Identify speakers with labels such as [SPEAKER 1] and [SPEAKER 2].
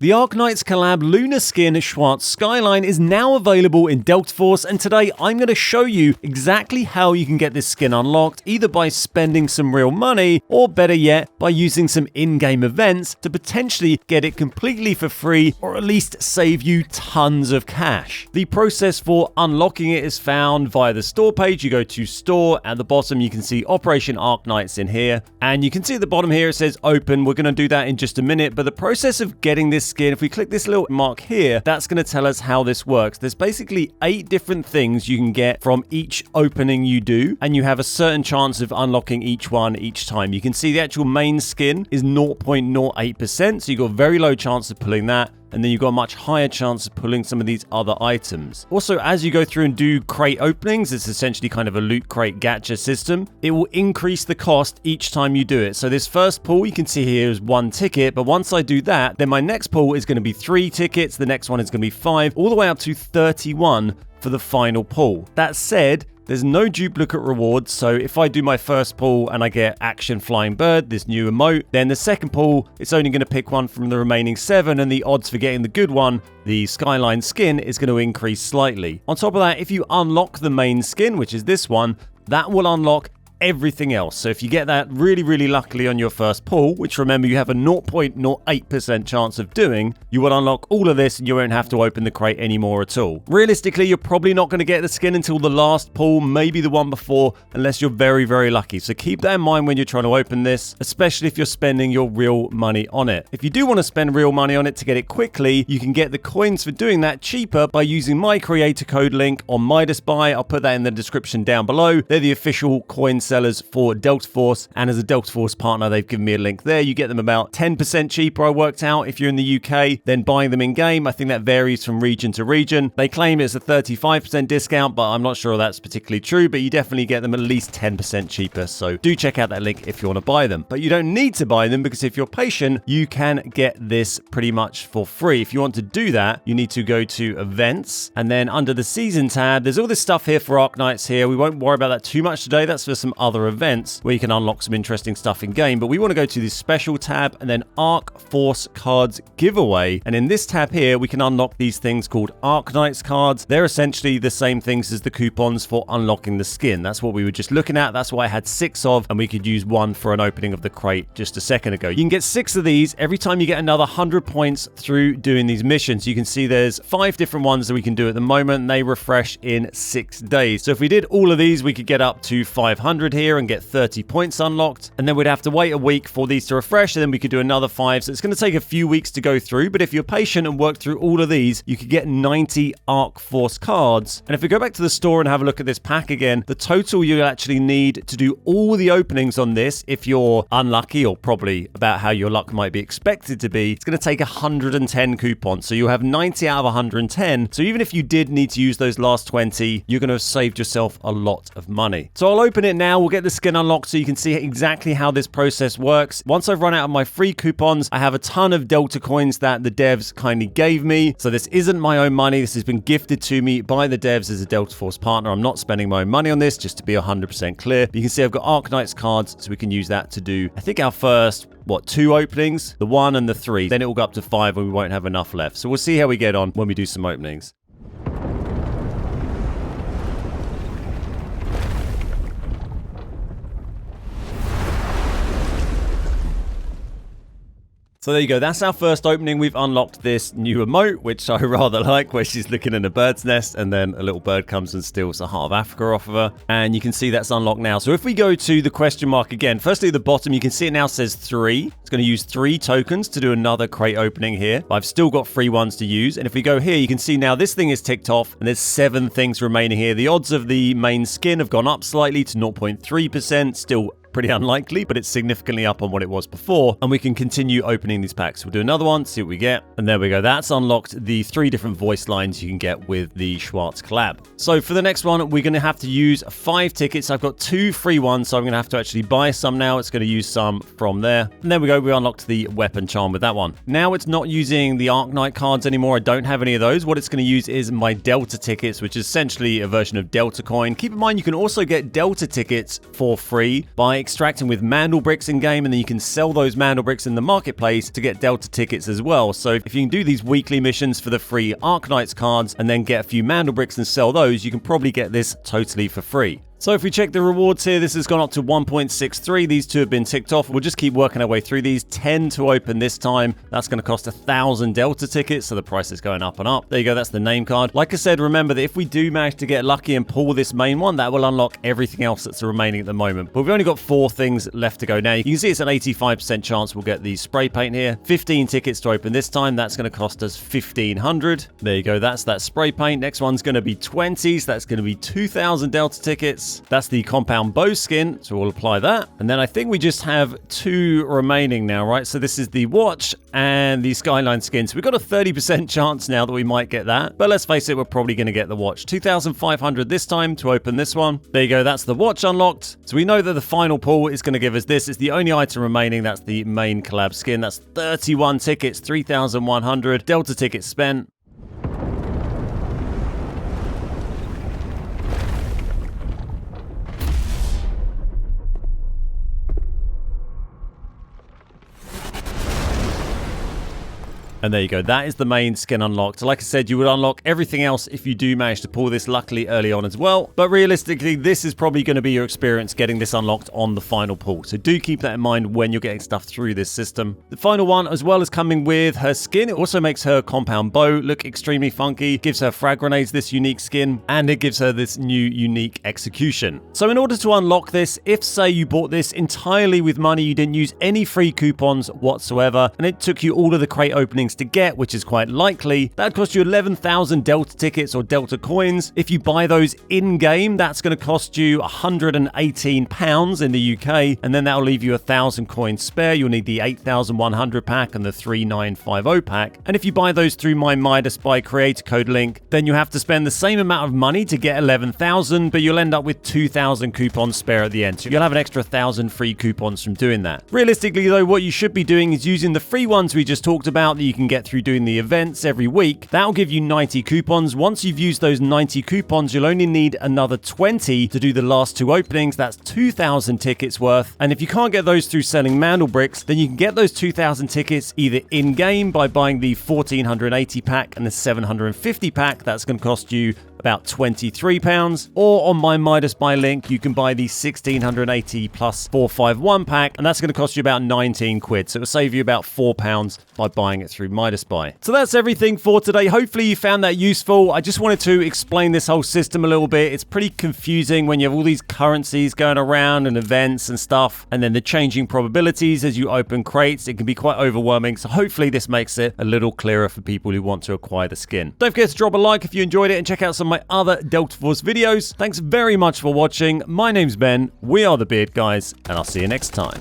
[SPEAKER 1] The Arknights collab Lunar skin Schwarz Skyline is now available in Delta Force, and today I'm going to show you exactly how you can get this skin unlocked, either by spending some real money, or better yet, by using some in-game events to potentially get it completely for free, or at least save you tons of cash. The process for unlocking it is found via the store page. You go to store, at the bottom you can see Operation Arknights in here, and you can see at the bottom here it says open. We're going to do that in just a minute, but the process of getting this skin, if we click this little mark here, that's going to tell us how this works. There's basically 8 different things you can get from each opening you do, and you have a certain chance of unlocking each one each time. You can see the actual main skin is 0.08%, so you've got a very low chance of pulling that. And then you've got a much higher chance of pulling some of these other items. Also, as you go through and do crate openings, it's essentially kind of a loot crate gacha system. It will increase the cost each time you do it. So this first pull you can see here is 1 ticket, but once I do that, then my next pull is going to be 3 tickets, the next one is going to be 5, all the way up to 31 for the final pull. That said, there's no duplicate rewards, so if I do my first pull and I get Action Flying Bird, this new emote, then the second pull, it's only going to pick one from the remaining 7, and the odds for getting the good one, the Skyline skin, is going to increase slightly. On top of that, if you unlock the main skin, which is this one, that will unlock everything else. So if you get that really luckily on your first pull, which remember you have a 0.08% chance of doing, you will unlock all of this and you won't have to open the crate anymore at all. Realistically, you're probably not going to get the skin until the last pull, maybe the one before, unless you're very lucky. So keep that in mind when you're trying to open this, especially if you're spending your real money on it. If you do want to spend real money on it to get it quickly, you can get the coins for doing that cheaper by using my creator code link on Midas Buy. I'll put that in the description down below. They're the official coin sellers for Delta Force, and as a Delta Force partner, they've given me a link there. You get them about 10% cheaper, I worked out, if you're in the UK, than buying them in game. I think that varies from region to region. They claim it's a 35% discount, but I'm not sure that's particularly true, but you definitely get them at least 10% cheaper, so do check out that link if you want to buy them. But you don't need to buy them, because if you're patient, you can get this pretty much for free. If you want to do that, you need to go to events, and then under the season tab, there's all this stuff here for Arknights here. We won't worry about that too much today. That's for some other events where you can unlock some interesting stuff in game, but we want to go to this special tab and then Arc Force cards giveaway, and in this tab here we can unlock these things called Arknights cards. They're essentially the same things as the coupons for unlocking the skin. That's what we were just looking at. That's what I had 6 of, and we could use 1 for an opening of the crate just a second ago. You can get 6 of these every time you get another 100 points through doing these missions. You can see there's 5 different ones that we can do at the moment, and they refresh in 6 days. So if we did all of these, we could get up to 500 here and get 30 points unlocked, and then we'd have to wait a week for these to refresh, and then we could do another 5. So it's going to take a few weeks to go through, but if you're patient and work through all of these, you could get 90 Arc Force cards. And if we go back to the store and have a look at this pack again, the total you actually need to do all the openings on this, if you're unlucky, or probably about how your luck might be expected to be, it's going to take 110 coupons. So you'll have 90 out of 110. So even if you did need to use those last 20, you're going to have saved yourself a lot of money. So I'll open it now. We'll get the skin unlocked so you can see exactly how this process works. Once I've run out of my free coupons, I have a ton of Delta coins that the devs kindly gave me. So this isn't my own money. This has been gifted to me by the devs as a Delta Force partner. I'm not spending my own money on this, just to be 100% clear. But you can see I've got Arknights cards, so we can use that to do, I think, our first 2 openings, the 1 and the 3. Then it will go up to 5 and we won't have enough left. So we'll see how we get on when we do some openings. So there you go, that's our first opening. We've unlocked this new emote, which I rather like, where she's looking in a bird's nest and then a little bird comes and steals the heart of Africa off of her. And you can see that's unlocked now. So if we go to the question mark again, firstly at the bottom, you can see it now says 3. It's going to use 3 tokens to do another crate opening here. I've still got free ones to use. And if we go here, you can see now this thing is ticked off and there's 7 things remaining here. The odds of the main skin have gone up slightly to 0.3%, still pretty unlikely, but it's significantly up on what it was before, and we can continue opening these packs. We'll do another one, see what we get, and there we go. That's unlocked the 3 different voice lines you can get with the Schwarz collab. So for the next one, we're going to have to use 5 tickets. I've got 2 free ones, so I'm going to have to actually buy some now. It's going to use some from there, and there we go. We unlocked the weapon charm with that one. Now it's not using the Arknight cards anymore. I don't have any of those. What it's going to use is my Delta tickets, which is essentially a version of Delta coin. Keep in mind, you can also get Delta tickets for free by extracting with Mandel bricks in game, and then you can sell those Mandel bricks in the marketplace to get Delta tickets as well. So if you can do these weekly missions for the free Arknights cards and then get a few Mandel bricks and sell those, you can probably get this totally for free. So if we check the rewards here, this has gone up to 1.63. These two have been ticked off. We'll just keep working our way through these. 10 to open this time. That's going to cost 1,000 Delta tickets, so the price is going up and up. There you go, that's the name card. Like I said, remember that if we do manage to get lucky and pull this main one, that will unlock everything else that's remaining at the moment. But we've only got 4 things left to go now. You can see it's an 85% chance we'll get the spray paint here. 15 tickets to open this time. That's going to cost us 1,500. There you go, that's that spray paint. Next one's going to be 20, so that's going to be 2,000 Delta tickets. That's the compound bow skin, so we'll apply that. And then I think we just have 2 remaining now, right? So this is the watch and the Skyline skin. So we've got a 30% chance now that we might get that. But let's face it, we're probably going to get the watch. 2,500 this time to open this one. There you go, that's the watch unlocked. So we know that the final pull is going to give us this. It's the only item remaining. That's the main collab skin. That's 31 tickets, 3,100 Delta tickets spent. And there you go, that is the main skin unlocked. Like I said, you would unlock everything else if you do manage to pull this luckily early on as well. But realistically, this is probably going to be your experience getting this unlocked on the final pull. So do keep that in mind when you're getting stuff through this system. The final one, as well as coming with her skin, it also makes her compound bow look extremely funky, gives her frag grenades this unique skin, and it gives her this new unique execution. So in order to unlock this, if say you bought this entirely with money, you didn't use any free coupons whatsoever, and it took you all of the crate openings to get, which is quite likely, that cost you 11,000 Delta tickets or Delta coins. If you buy those in-game, that's going to cost you £118 in the UK, and then that'll leave you 1,000 coins spare. You'll need the 8,100 pack and the 3,950 pack. And if you buy those through my Midas Buy creator code link, then you have to spend the same amount of money to get 11,000, but you'll end up with 2,000 coupons spare at the end. So you'll have an extra 1,000 free coupons from doing that. Realistically though, what you should be doing is using the free ones we just talked about that you can get through doing the events every week. That'll give you 90 coupons. Once you've used those 90 coupons, you'll only need another 20 to do the last 2 openings. That's 2,000 tickets worth. And if you can't get those through selling Mandel bricks, then you can get those 2,000 tickets either in-game by buying the 1,480 pack and the 750 pack. That's going to cost you about £23, or on my Midas Buy link, you can buy the 1,680 plus 451 pack, and that's going to cost you about 19 quid. So it'll save you about £4 by buying it through Midas Buy. So that's everything for today. Hopefully you found that useful. I just wanted to explain this whole system a little bit. It's pretty confusing when you have all these currencies going around and events and stuff, and then the changing probabilities as you open crates. It can be quite overwhelming. So hopefully this makes it a little clearer for people who want to acquire the skin. Don't forget to drop a like if you enjoyed it, and check out some of my other Delta Force videos. Thanks very much for watching. My name's Ben, we are the Beard Guys, and I'll see you next time.